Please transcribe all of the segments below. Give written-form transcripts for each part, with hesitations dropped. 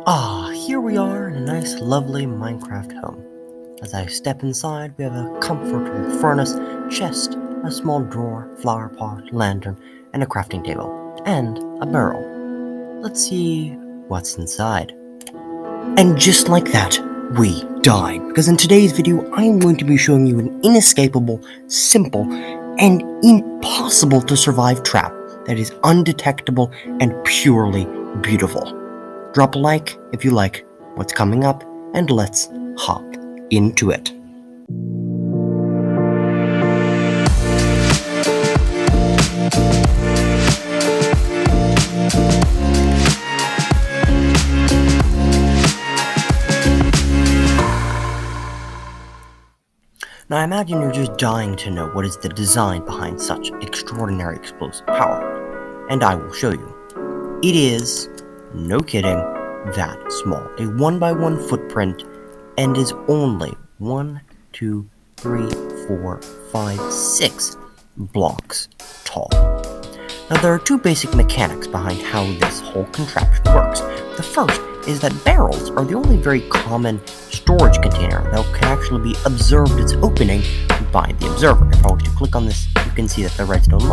Here we are in a nice, lovely Minecraft home. As I step inside, we have a comfortable furnace, chest, a small drawer, flower pot, lantern, and a crafting table, and a barrel. Let's see what's inside. And just like that, we died, because in today's video, I'm going to be showing you an inescapable, simple, and impossible to survive trap that is undetectable and purely beautiful. Drop a like if you like what's coming up, and let's hop into it. Now I imagine you're just dying to know what is the design behind such extraordinary explosive power, and I will show you. It is, no kidding, that small. A 1x1 footprint, and is only 1, 2, 3, 4, 5, 6 blocks tall. Now there are two basic mechanics behind how this whole contraption works. The first is that barrels are the only very common storage container that can actually be observed its opening by the observer. If I were to click on this, you can see that the redstone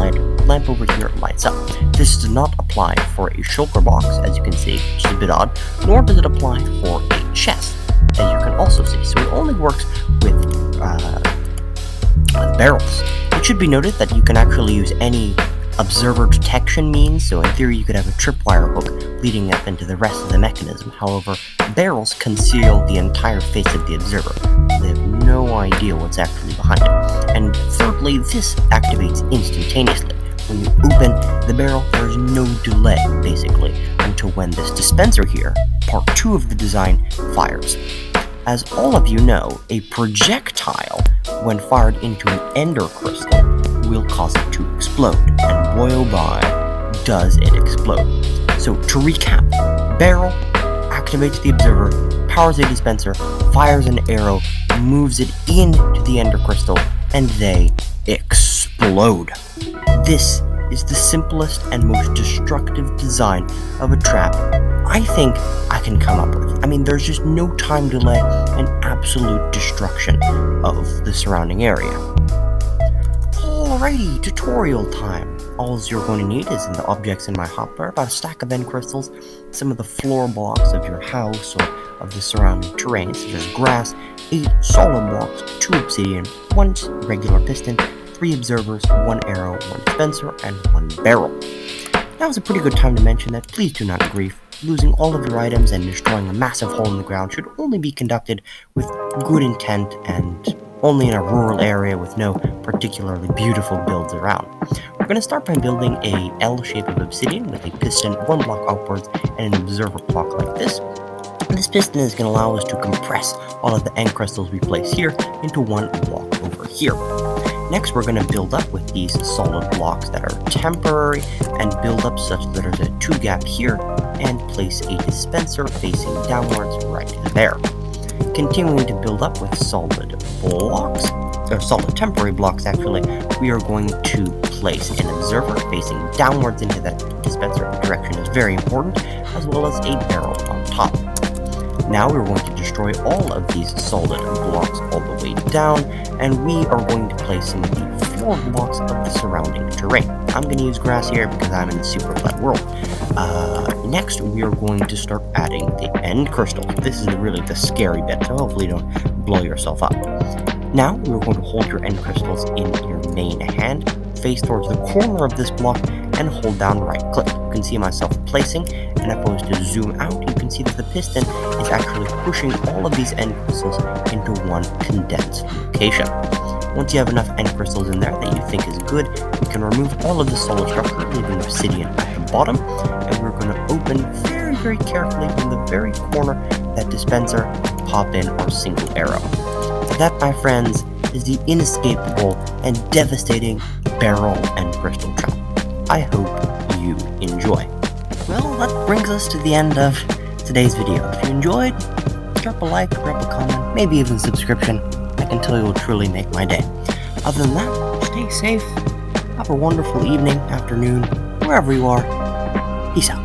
lamp over here lights up. This does not apply for a shulker box, as you can see, which is a bit odd, nor does it apply for a chest, as you can also see. So it only works with barrels. It should be noted that you can actually use any observer detection means, so in theory you could have a tripwire hook leading up into the rest of the mechanism. However, barrels conceal the entire face of the observer. They have no idea what's actually behind it. And thirdly, this activates instantaneously. When you open the barrel, there is no delay, basically, until when this dispenser here, part 2 of the design, fires. As all of you know, a projectile, when fired into an ender crystal, will cause it to explode, and boy oh boy, does it explode. So to recap, barrel activates the observer, powers a dispenser, fires an arrow, moves it into the ender crystal, and they explode. This is the simplest and most destructive design of a trap I think I can come up with. I mean, there's just no time delay and absolute destruction of the surrounding area. Alrighty, tutorial time. All you're going to need is in the objects in my hotbar, about a stack of end crystals, some of the floor blocks of your house or of the surrounding terrain, such as grass, 8 solid blocks, 2 obsidian, 1 regular piston, 3 observers, 1 arrow, 1 dispenser, and 1 barrel. Now is a pretty good time to mention that please do not grieve. Losing all of your items and destroying a massive hole in the ground should only be conducted with good intent and only in a rural area with no particularly beautiful builds around. We're going to start by building a L shape of obsidian with a piston 1 block upwards and an observer block like this. And this piston is going to allow us to compress all of the end crystals we place here into 1 block over here. Next, we're going to build up with these solid blocks that are temporary and build up such that there's a 2 gap here and place a dispenser facing downwards right there. Continuing to build up with solid blocks, or solid temporary blocks actually, we are going to place an observer facing downwards into that dispenser. Direction is very important, as well as a barrel on top. Now we're going to destroy all of these solid blocks all the way down, and we are going to place some of the floor blocks of the surrounding terrain. I'm going to use grass here because I'm in the super flat world. Next, we are going to start adding the end crystals. This is really the scary bit, so hopefully you don't blow yourself up. Now, we're going to hold your end crystals in your main hand, face towards the corner of this block, and hold down right click. You can see myself placing, and if I was to zoom out, you can see that the piston is actually pushing all of these end crystals into one condensed location. Once you have enough end crystals in there that you think is good, we can remove all of the solid structure, leaving obsidian at the bottom, and we're going to open very, very carefully from the very corner that dispenser, pop in our single arrow. That, my friends, is the inescapable and devastating barrel and crystal trap. I hope you enjoy. Well, that brings us to the end of today's video. If you enjoyed, drop a like, drop a comment, maybe even subscription. I can tell you will truly make my day. Other than that, stay safe, have a wonderful evening, afternoon, wherever you are. Peace out.